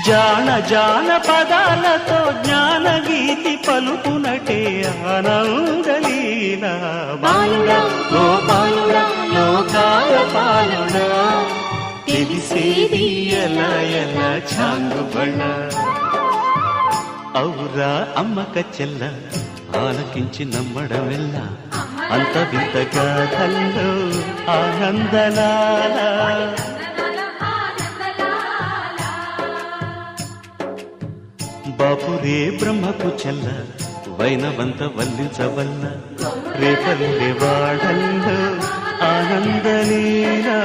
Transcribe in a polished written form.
జాన జాన పదాలతో జ్ఞానగీతి పలుకునటే ఆనందలీల బాలుడా గోపాలుడా లోకాల పాలుడా తెలిసేది ఎలా ఎలా చాంగుబళ్ళ ఔరా అమ్మక చెల్ల ఆలకించి నమ్మడమెల్ల అంత వింత గాథల్లో ఆనందలాల బాపురే బ్రహ్మకు చెల్ల వైనవంత వల్లించవల్ల రేపల్లె వాడల్లో ఆనందలీలా